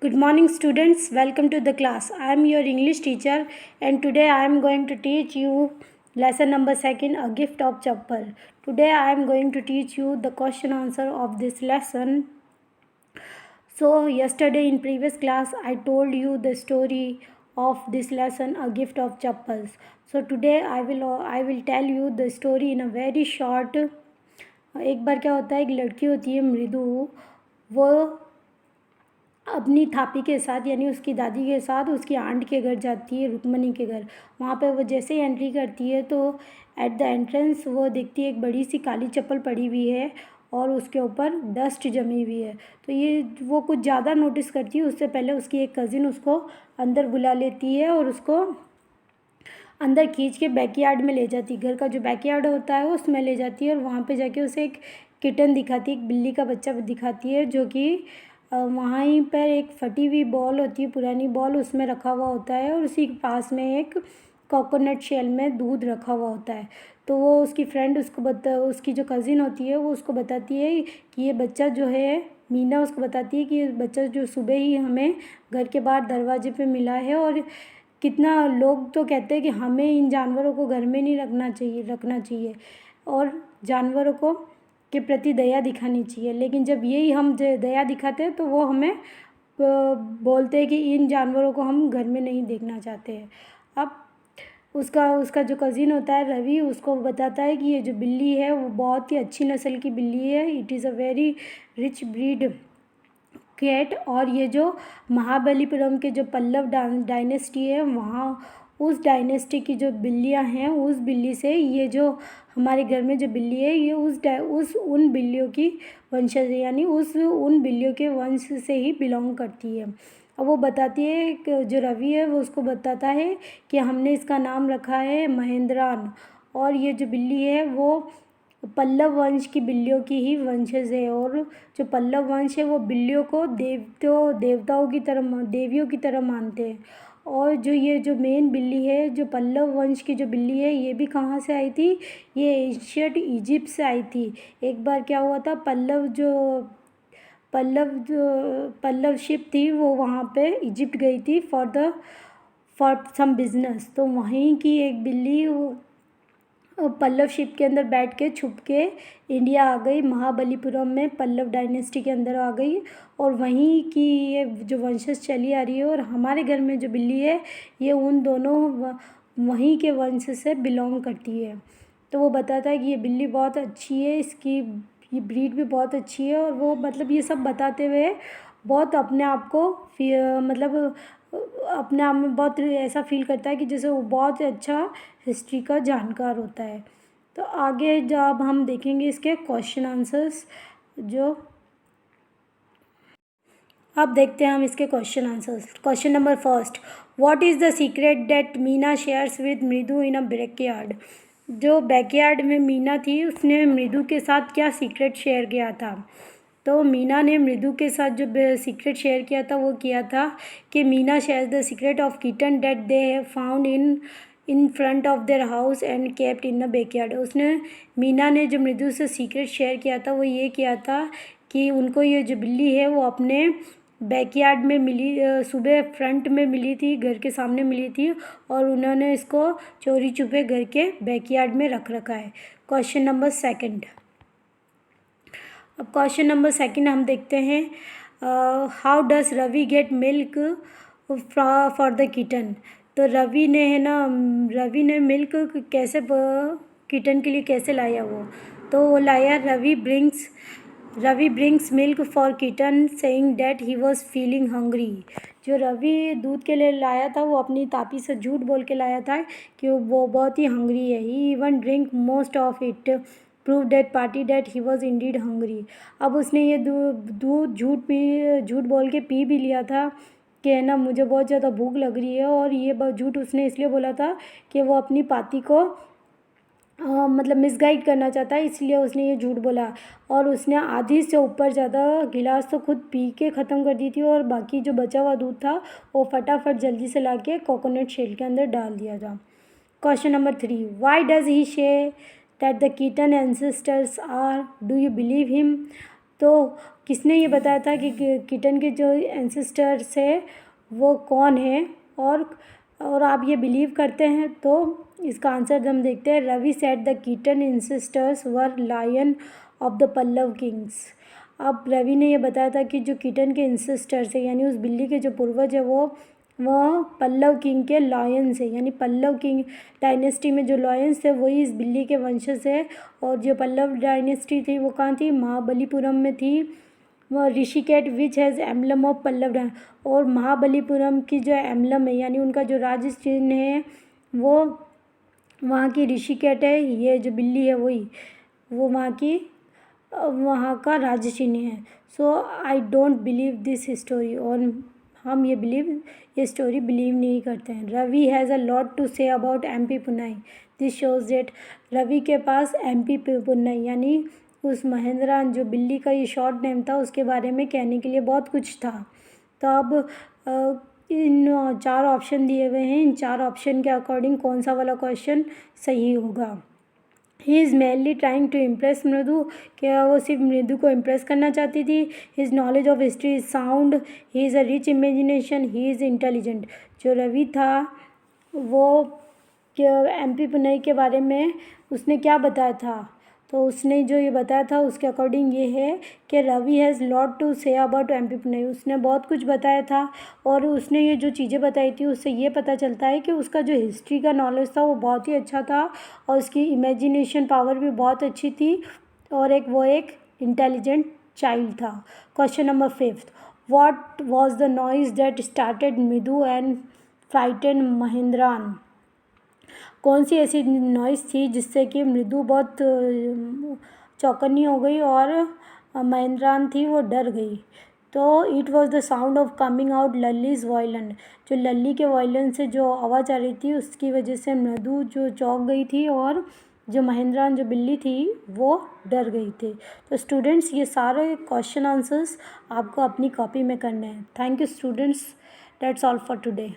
Good morning, students. Welcome to the class. I am your English teacher, and today I am going to teach you lesson number 2, A Gift of Chappal. Today I am going to teach you the question answer of this lesson. So yesterday in previous class I told you the story of this lesson, A Gift of Chappals. So today I will tell you the story in a very short. एक बार क्या होता है, एक लड़की होती है मृदु, वो अपनी थापी के साथ यानी उसकी दादी के साथ उसकी आंट के घर जाती है, रुक्मणी के घर। वहाँ पे वो जैसे ही एंट्री करती है तो एट द एंट्रेंस वो देखती है एक बड़ी सी काली चप्पल पड़ी हुई है और उसके ऊपर डस्ट जमी हुई है। तो ये वो कुछ ज़्यादा नोटिस करती है। उससे पहले उसकी एक कज़िन उसको अंदर बुला लेती है और उसको अंदर खींच के बैकयार्ड में ले जाती है। घर का जो बैकयार्ड होता है उसमें ले जाती है और वहाँ पे जाके उसे एक किटन दिखाती है, एक बिल्ली का बच्चा दिखाती है, जो कि वहीं पर एक फटी हुई बॉल होती है, पुरानी बॉल, उसमें रखा हुआ होता है और उसी के पास में एक कोकोनट शेल में दूध रखा हुआ होता है। तो वो उसकी फ्रेंड उसकी जो कज़िन होती है वो उसको बताती है कि ये बच्चा जो है, मीना उसको बताती है कि ये बच्चा जो सुबह ही हमें घर के बाहर दरवाजे पे मिला है और कितना लोग तो कहते हैं कि हमें इन जानवरों को घर में नहीं रखना चाहिए और जानवरों को के प्रति दया दिखानी चाहिए। लेकिन जब यही हम दया दिखाते हैं तो वो हमें बोलते हैं कि इन जानवरों को हम घर में नहीं देखना चाहते हैं। अब उसका जो कज़िन होता है रवि, उसको बताता है कि ये जो बिल्ली है वो बहुत ही अच्छी नस्ल की बिल्ली है, it is a very rich breed cat. और ये जो महाबलीपुरम के जो पल्लव डायनेस्टी है, वहाँ उस डायनेस्टी की जो बिल्लियाँ हैं, उस बिल्ली से ये जो हमारे घर में जो बिल्ली है ये उन बिल्लियों की वंशज है, यानी उन बिल्लियों के वंश से ही बिलोंग करती है। अब वो बताती है कि जो रवि है वो उसको बताता है कि हमने इसका नाम रखा है महेंद्रान, और ये जो बिल्ली है वो पल्लव वंश की बिल्लियों की ही वंशज है। और जो पल्लव वंश है वो बिल्लियों को देवताओं की तरह, देवियों की तरह मानते हैं। और जो ये जो मेन बिल्ली है, जो पल्लव वंश की जो बिल्ली है, ये भी कहाँ से आई थी, ये एंशियंट इजिप्ट से आई थी। एक बार क्या हुआ था, पल्लव शिप थी वो वहाँ पे इजिप्ट गई थी फॉर सम बिजनेस। तो वहीं की एक बिल्ली पल्लव शिप के अंदर बैठ के छुप के इंडिया आ गई, महाबलीपुरम में पल्लव डायनेस्टी के अंदर आ गई और वहीं की ये जो वंशज चली आ रही है। और हमारे घर में जो बिल्ली है ये उन दोनों वहीं के वंश से बिलोंग करती है। तो वो बताता है कि ये बिल्ली बहुत अच्छी है, इसकी ये ब्रीड भी बहुत अच्छी है। और वो मतलब ये सब बताते हुए बहुत अपने आप को मतलब अपने आप में बहुत ऐसा फील करता है कि जैसे वो बहुत अच्छा हिस्ट्री का जानकार होता है। तो आगे जब हम देखेंगे इसके क्वेश्चन आंसर्स, जो अब देखते हैं हम इसके question answers. Question number first, what is the secret that Meena shares with मृदु इन अ बैकयार्ड। जो बैकयार्ड में मीना थी उसने मृदु के साथ क्या सीक्रेट शेयर किया था। तो मीना ने मृदु के साथ जो सीक्रेट शेयर किया था वो किया था कि Meena share the secret of kitten that they have found in front of their house and kept in the backyard. Meena ने जो मृदु से सीक्रेट शेयर किया था वो ये किया था कि उनको ये जो बिल्ली है वो अपने बैकयार्ड में मिली, सुबह फ्रंट में मिली थी, घर के सामने मिली थी और उन्होंने इसको चोरी छुपे घर के बैकयार्ड में रख रखा है। क्वेश्चन नंबर सेकंड, अब क्वेश्चन नंबर सेकंड हम देखते हैं, how does Ravi get milk for the kitten. तो रवि ने मिल्क कैसे किटन के लिए कैसे लाया वो। तो वो लाया, Ravi brings milk for kitten saying that he was feeling hungry. जो रवि दूध के लिए लाया था वो अपनी तापी से झूठ बोल के लाया था कि वो बहुत ही हंग्री है। He even drink most of it prove that party that he was indeed hungry. अब उसने ये दूध झूठ बोल के पी भी लिया था कि है ना, मुझे बहुत ज़्यादा भूख लग रही है। और ये झूठ उसने इसलिए बोला था कि वो अपनी पाती को मतलब मिसगाइड करना चाहता है, इसलिए उसने ये झूठ बोला। और उसने आधी से ऊपर ज़्यादा गिलास तो खुद पी के ख़त्म कर दी थी और बाकी जो बचा हुआ दूध था वो फटाफट जल्दी से ला के कोकोनट शेल के अंदर डाल दिया था। Question number 3, why does he say that the kitten ancestors are, do you believe him. तो किसने ये बताया था कि किटन के जो एंसेस्टर्स है वो कौन है, और आप ये बिलीव करते हैं? तो इसका आंसर हम देखते हैं। Ravi said the kitten ancestors were lion of the Pallava kings. अब रवि ने ये बताया था कि जो किटन के एंसेस्टर्स है यानी उस बिल्ली के जो पूर्वज है वो पल्लव किंग के लॉयंस है, यानी पल्लव किंग डायनेस्टी में जो लॉयंस थे वही इस बिल्ली के वंशज है। और जो पल्लव डायनेस्टी थी वो कहाँ थी? महाबलीपुरम में थी। वह ऋषिकेट which has emblem of Pallava, और महाबलीपुरम की जो एम्बलम है यानी उनका जो राज्य चिन्ह है वो वहाँ की ऋषिकेट है। ये जो बिल्ली है वही वो वहाँ का राज्य चिन्ह है। So I don't believe this story, और हम ये स्टोरी बिलीव नहीं करते हैं। Ravi has a lot to say about MP Punai. This shows that Ravi के पास MP पुनाई यानी उस महेंद्रा जो बिल्ली का ये शॉर्ट नेम था उसके बारे में कहने के लिए बहुत कुछ था। तो अब इन 4 ऑप्शन दिए हुए हैं, इन 4 ऑप्शन के अकॉर्डिंग कौन सा वाला क्वेश्चन सही होगा? He is mainly trying to impress Mridu, क्या वो सिर्फ मृदु को इम्प्रेस करना चाहती थी? His knowledge of history is sound, he is a rich imagination, he is intelligent. जो रवि था वो MP पुनाई के बारे में उसने क्या बताया था? तो उसने जो ये बताया था उसके अकॉर्डिंग ये है कि Ravi has lot to say about MP Punai. उसने बहुत कुछ बताया था, और उसने ये जो चीज़ें बताई थी उससे ये पता चलता है कि उसका जो हिस्ट्री का नॉलेज था वो बहुत ही अच्छा था, और उसकी इमेजिनेशन पावर भी बहुत अच्छी थी, और एक इंटेलिजेंट चाइल्ड था। Question number 5, what was the noise that started मृदु एंड फ्राइटन महेंद्रान? कौन सी ऐसी नॉइज़ थी जिससे कि मृदु बहुत चौकन्नी हो गई और महेंद्रान थी वो डर गई? तो it was the sound of coming out Lalli's violin. जो लल्ली के वायलन से जो आवाज़ आ रही थी उसकी वजह से मृदु जो चौंक गई थी, और जो महेंद्रान जो बिल्ली थी वो डर गई थी। तो स्टूडेंट्स ये सारे क्वेश्चन आंसर्स आपको अपनी कॉपी में करने हैं। Thank you students, that's all for today.